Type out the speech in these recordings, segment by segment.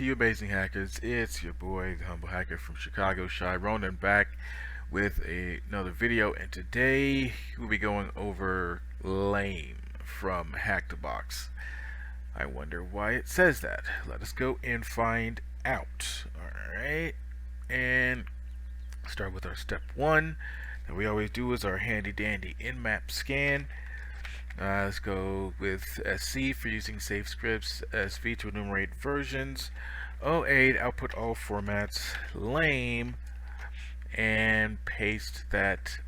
you amazing hackers? It's your boy, the humble hacker from Chicago, Shy Ronan, back with another video, and today we'll be going over lame from Hack the Box. I wonder why it says that. Let us go and find out. Alright, and start with our step one that we always do is our handy dandy in-map scan. Let's go with SC for using safe scripts, SV to enumerate versions, O8 output all formats, lame, and paste that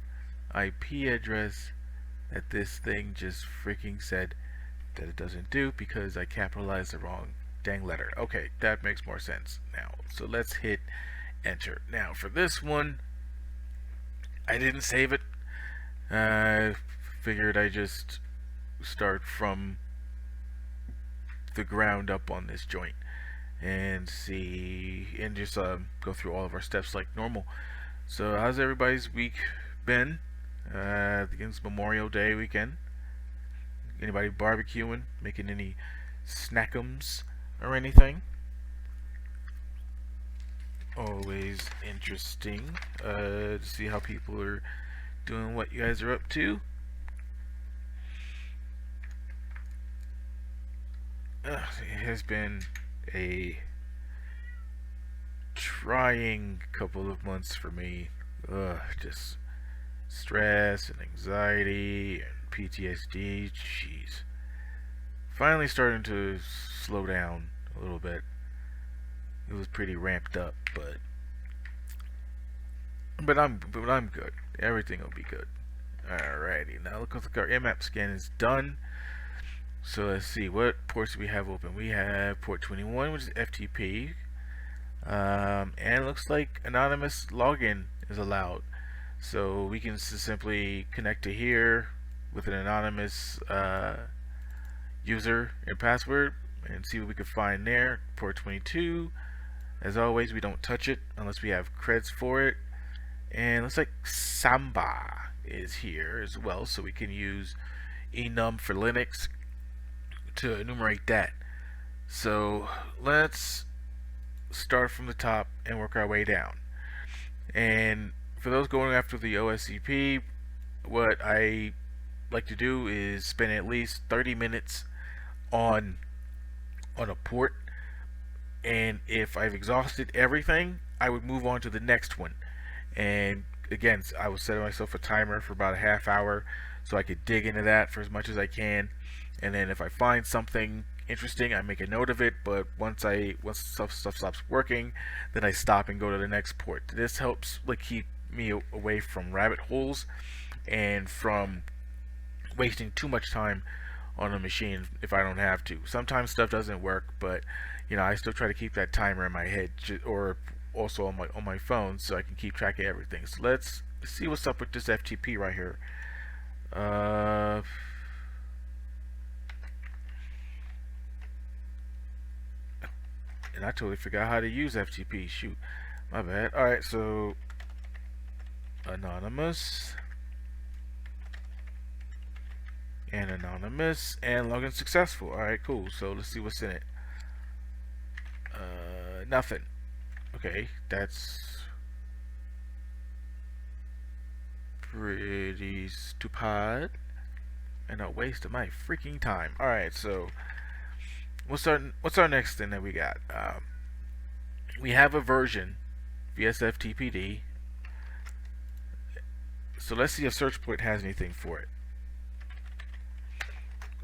IP address that this thing just freaking said that it doesn't do because I capitalized the wrong dang letter. Okay, that makes more sense now. So let's hit enter. Now for this one, I didn't save it. I figured I just start from the ground up on this joint and see and just go through all of our steps like normal. So how's everybody's week been? It's Memorial Day weekend. Anybody barbecuing, making any snackums or anything? Always interesting to see how people are doing, what you guys are up to. It has been a trying couple of months for me. Just stress and anxiety and PTSD. Jeez. Finally starting to slow down a little bit. It was pretty ramped up, but I'm good. Everything will be good. Alrighty, now look like our in-map scan is done. So let's see, what ports do we have open? We have port 21, which is FTP, and it looks like anonymous login is allowed. So we can simply connect to here with an anonymous user and password and see what we can find there. Port 22, as always, we don't touch it unless we have creds for it. And looks like Samba is here as well, so we can use enum for Linux to enumerate that. So let's start from the top and work our way down. And for those going after the OSCP, what I like to do is spend at least 30 minutes on a port, and if I've exhausted everything, I would move on to the next one. And again, I will set myself a timer for about a half hour so I could dig into that for as much as I can. And then if I find something interesting, I make a note of it. But once stuff stops working, then I stop and go to the next port. This helps like keep me away from rabbit holes and from wasting too much time on a machine if I don't have to. Sometimes stuff doesn't work, but I still try to keep that timer in my head, or also on my phone, so I can keep track of everything. So let's see what's up with this FTP right here. And I totally forgot how to use FTP. Shoot, my bad. Alright, so anonymous and anonymous and login successful. Alright, cool. So let's see what's in it. Nothing. Okay, that's pretty stupid and a waste of my freaking time. Alright, so what's our next thing that we got? We have a version VSFTPD. So let's see if SearchPloit has anything for it.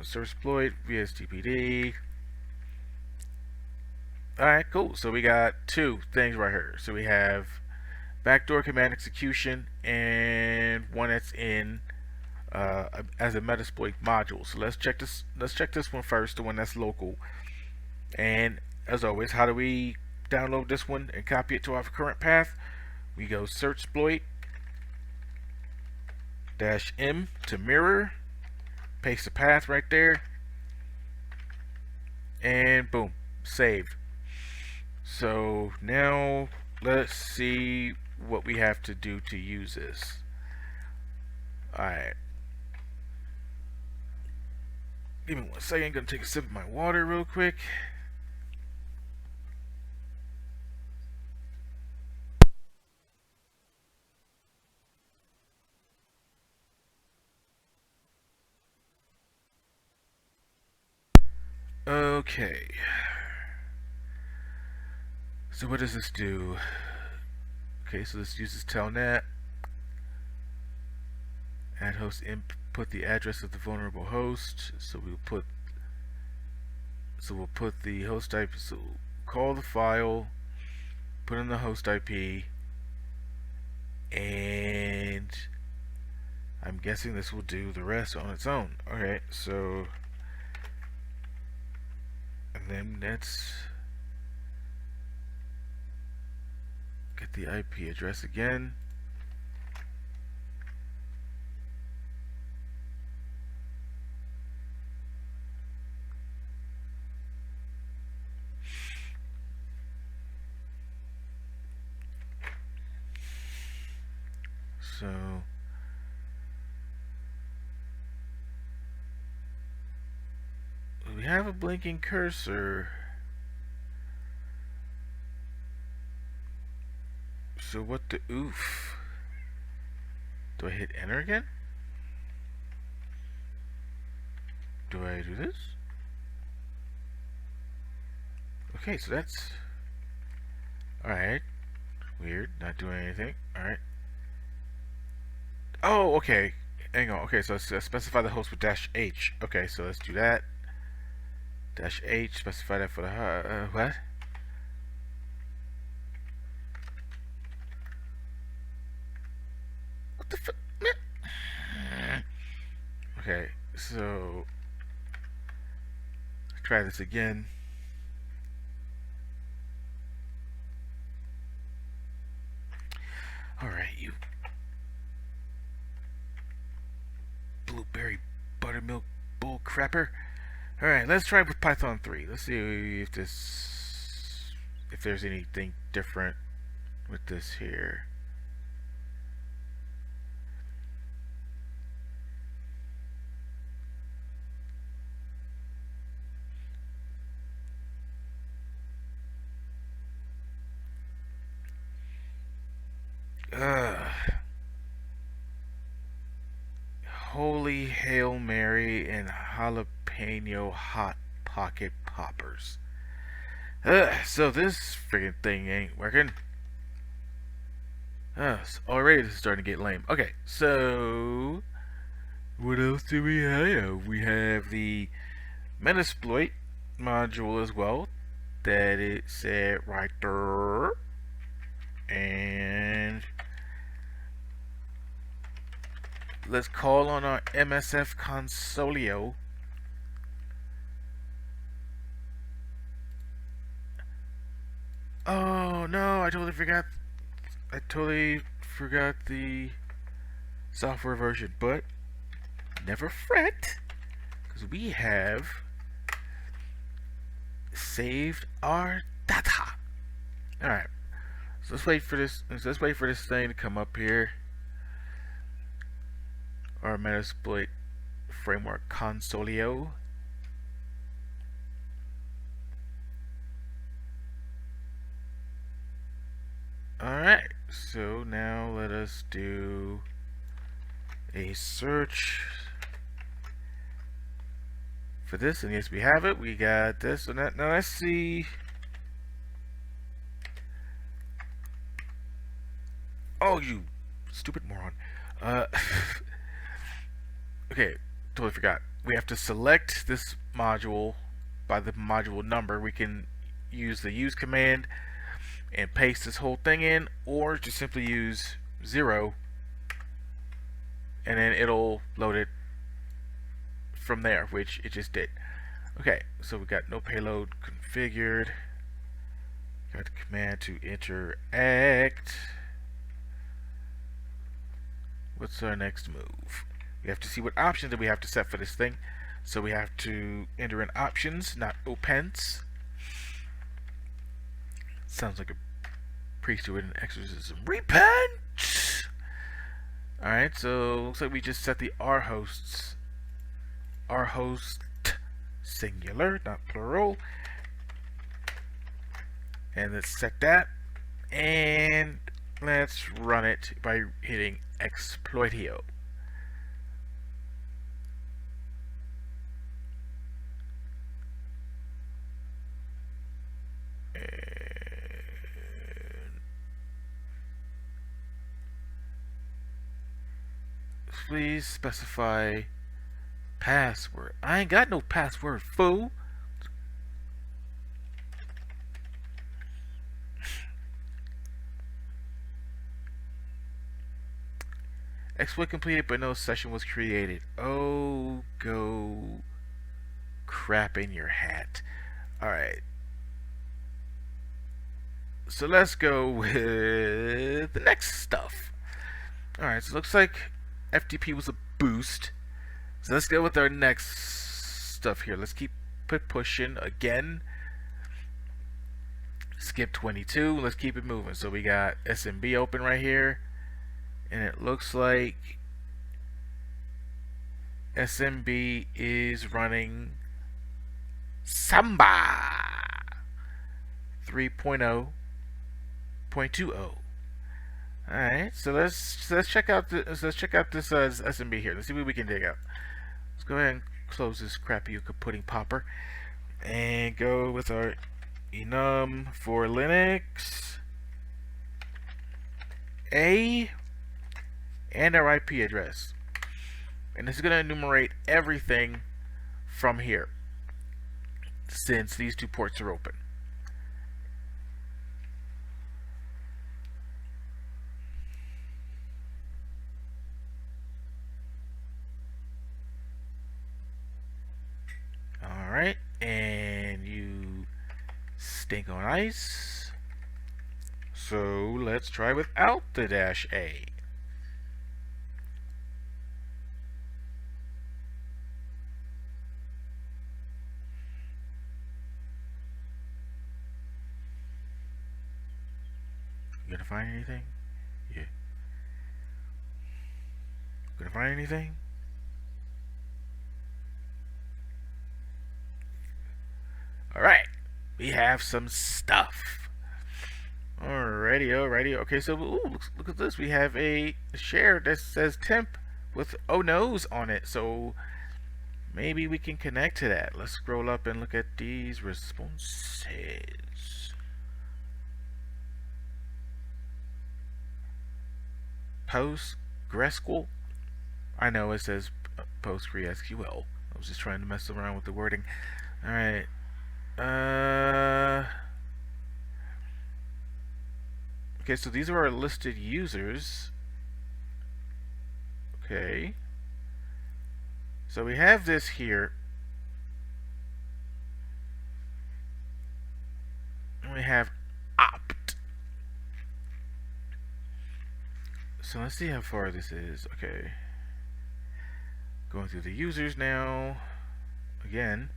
So SearchPloit VSTPD. Alright, cool. So we got two things right here. So we have backdoor command execution and one that's in as a Metasploit module. So let's check this one first, the one that's local. And as always, how do we download this one and copy it to our current path? We go searchploit -m to mirror, paste the path right there, and boom, saved. So now let's see what we have to do to use this. Alright, give me 1 second. I'm gonna take a sip of my water real quick. Okay. So what does this do? Okay, so this uses telnet. Add host input the address of the vulnerable host. So we'll put the host IP. So call the file, put in the host IP, and I'm guessing this will do the rest on its own. Okay, so and then let's get the IP address again. So we have a blinking cursor. So what the oof? Do I hit enter again? Do I do this? Okay, so that's alright. Weird, not doing anything. Alright. Oh, okay. Hang on. Okay, so let's specify the host with -H. Okay, so let's do that. -H, specify that for the what? What the fuck? Okay, so let's try this again. Alright, you blueberry buttermilk bull crapper. Alright, let's try with Python 3. Let's see if there's anything different with this here. Holy Hail Mary and jalapeno hot pocket poppers. So this freaking thing ain't working. Already this is starting to get lame. Okay, so what else do we have? We have the Metasploit module as well. That it said right there. And let's call on our MSF Consolio. Oh no, I totally forgot the software version, but never fret, because we have saved our data. Alright. So let's wait for this thing to come up here. Our Metasploit framework Consolio. Alright, so now let us do a search for this, and yes, we have it. We got this and that. Now let's see. Oh, you stupid moron. Okay, totally forgot. We have to select this module by the module number. We can use the use command and paste this whole thing in, or just simply use 0 and then it'll load it from there, which it just did. Okay, so we got no payload configured. Got the command to interact. What's our next move? We have to see what options that we have to set for this thing. So we have to enter in options, not opens. Sounds like a priest doing an exorcism. Repent! Alright, so looks like we just set the R hosts. R host singular, not plural. And let's set that. And let's run it by hitting exploitio. please specify password. I ain't got no password, fool. Exploit completed, but no session was created. Oh, go crap in your hat. Alright. So let's go with the next stuff. Alright, so it looks like FTP was a boost. So let's go with our next stuff here. Let's keep pushing again. Skip 22. Let's keep it moving. So we got SMB open right here. And it looks like SMB is running Samba 3.0.20. Alright, so let's check out this SMB here. Let's see what we can dig out. Let's go ahead and close this crappy pudding popper and go with our enum for Linux A and our IP address. And this is going to enumerate everything from here since these two ports are open. Alright, and you stink on ice. So let's try with outta-A. You gonna find anything? Yeah. Gonna find anything? Alright. We have some stuff. Alrighty. Okay, so ooh, look at this. We have a share that says temp with oh no's on it. So maybe we can connect to that. Let's scroll up and look at these responses. PostgreSQL. I know it says PostgreSQL. I was just trying to mess around with the wording. Alright. Okay, so these are our listed users. Okay. So we have this here. And we have opt. So let's see how far this is. Okay. Going through the users now. Again.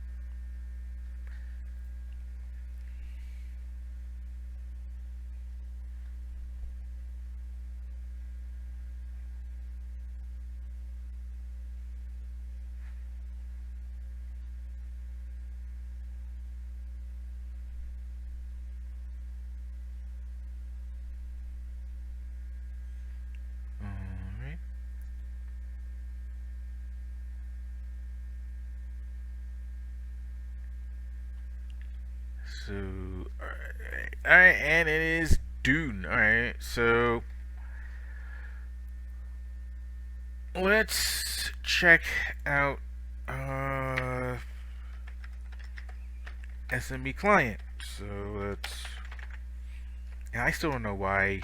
So, alright, and it is Dune. Alright, so let's check out SMB client. So let's, and I still don't know why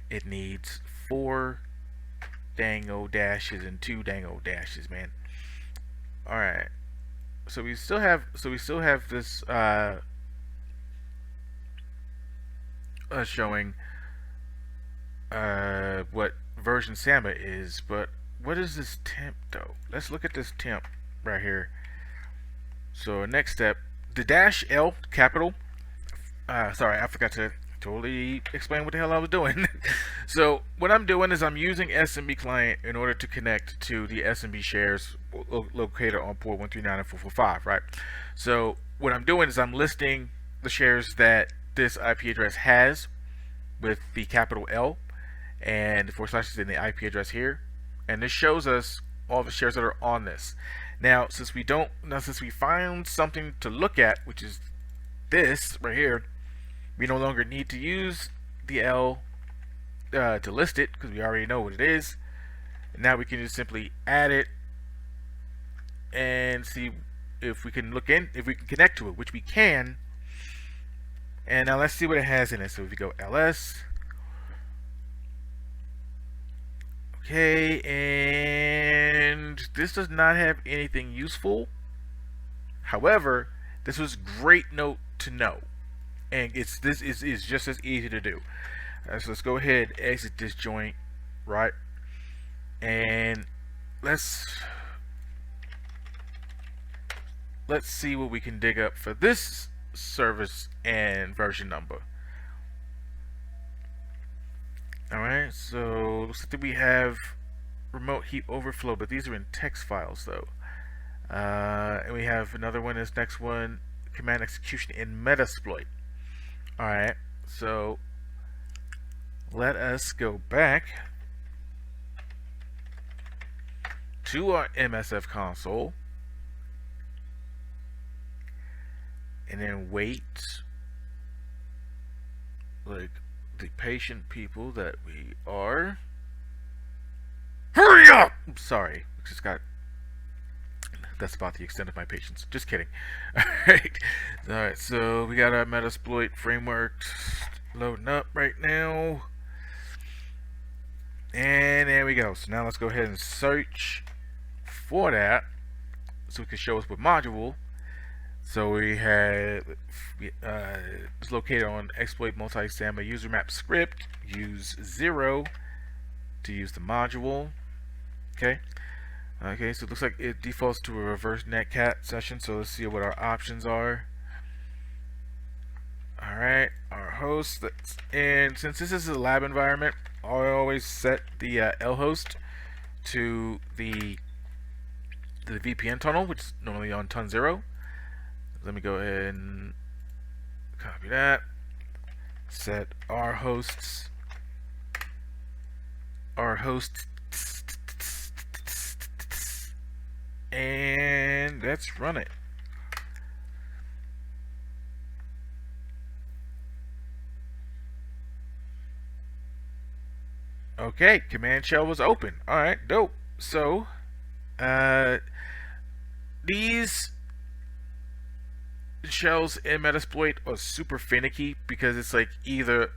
it needs 4 dang old dashes and 2 dang old dashes, man. Alright, so we still have this showing what version Samba is, but what is this temp though? Let's look at this temp right here. So next step, the dash L capital. Sorry, I forgot to totally explain what the hell I was doing. So what I'm doing is I'm using SMB client in order to connect to the SMB shares located on port 139 and 445, right? So what I'm doing is I'm listing the shares that this IP address has with the capital L and the / is in the IP address here, and this shows us all the shares that are on this. Now since we found something to look at, which is this right here, we no longer need to use the L to list it because we already know what it is. And now we can just simply add it and see if we can if we can connect to it, which we can. And now let's see what it has in it. So if you go ls, okay, and this does not have anything useful. However, this was great note to know, and this is just as easy to do. So let's go ahead, exit this joint, right? And let's see what we can dig up for this service and version number. Alright, so looks like we have remote heap overflow, but these are in text files though. And we have another one, this next one, command execution in Metasploit. Alright, so let us go back to our MSF console and then wait like the patient people that we are. Hurry up! Sorry, just got. That's about the extent of my patience. Just kidding. Alright, so we got our Metasploit framework loading up right now. And there we go. So now let's go ahead and search for that so it can show us what module. So we had it's located on exploit multi-SAMA user map script. Use 0 to use the module. Okay. Okay, so it looks like it defaults to a reverse netcat session. So let's see what our options are. Alright, our host. And since this is a lab environment, I always set the L host to the VPN tunnel, which is normally on ton 0. Let me go ahead and copy that. Set our hosts. And let's run it. Okay, command shell was open. Alright, dope. So, these shells in Metasploit are super finicky because it's like either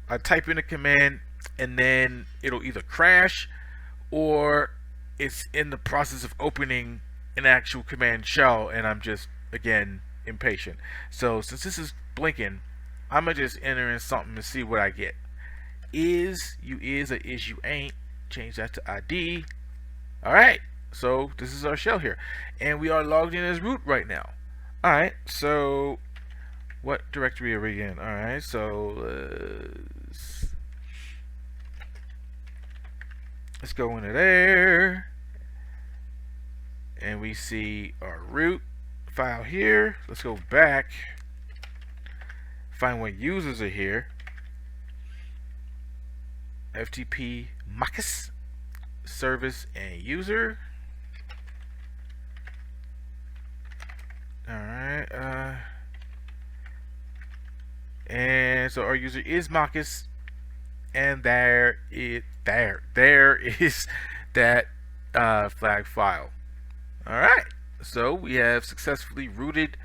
I type in a command and then it'll either crash or it's in the process of opening an actual command shell and I'm just, again, impatient. So since this is blinking, I'm gonna just enter in something to see what I get. Is you is or is you ain't. Change that to ID. Alright, so this is our shell here. And we are logged in as root right now. Alright, so what directory are we in? Alright, so let's go into there. And we see our root file here. Let's go back. Find what users are here. FTP Marcus service and user. Alright, and so our user is Marcus, and there is that flag file. Alright, so we have successfully rooted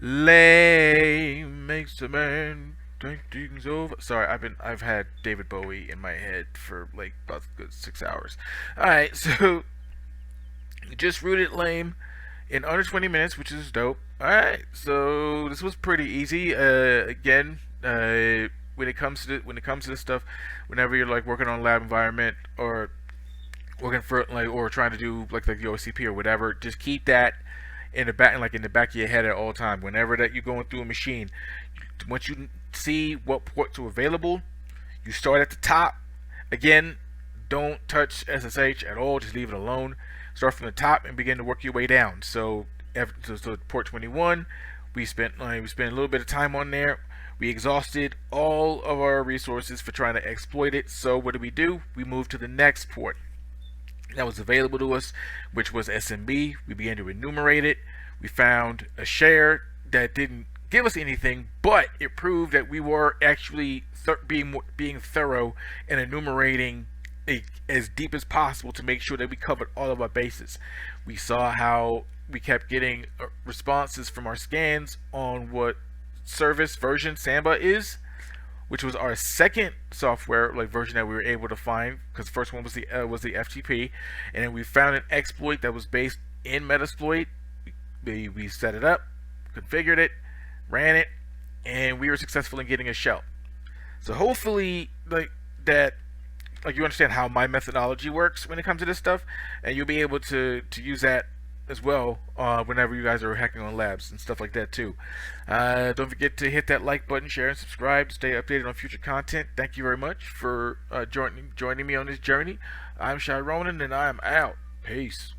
LAAAAAME makes a man think things over. Sorry, I've had David Bowie in my head for like about a good 6 hours. Alright, so we just rooted LAAAAAME in under 20 minutes, which is dope. Alright, so this was pretty easy. Again, when it comes to this stuff, whenever you're like working on a lab environment or working for like or trying to do like the OCP or whatever, just keep that in the back of your head at all time. Whenever that you're going through a machine, once you see what ports are available, you start at the top. Again, don't touch SSH at all. Just leave it alone. Start from the top and begin to work your way down. So port 21, we spent a little bit of time on there. We exhausted all of our resources for trying to exploit it. So what do? We moved to the next port that was available to us, which was SMB. We began to enumerate it. We found a share that didn't give us anything, but it proved that we were actually being thorough in enumerating as deep as possible to make sure that we covered all of our bases. We saw how we kept getting responses from our scans on what service version Samba is, which was our second software version that we were able to find, because the first one was the FTP, and then we found an exploit that was based in Metasploit. We set it up, configured it, ran it, and we were successful in getting a shell. So hopefully, you understand how my methodology works when it comes to this stuff, and you'll be able to use that as well whenever you guys are hacking on labs and stuff like that too. Don't forget to hit that like button, share, and subscribe to stay updated on future content. Thank you very much for joining me on this journey. I'm Shy Ronan, and I'm out. Peace.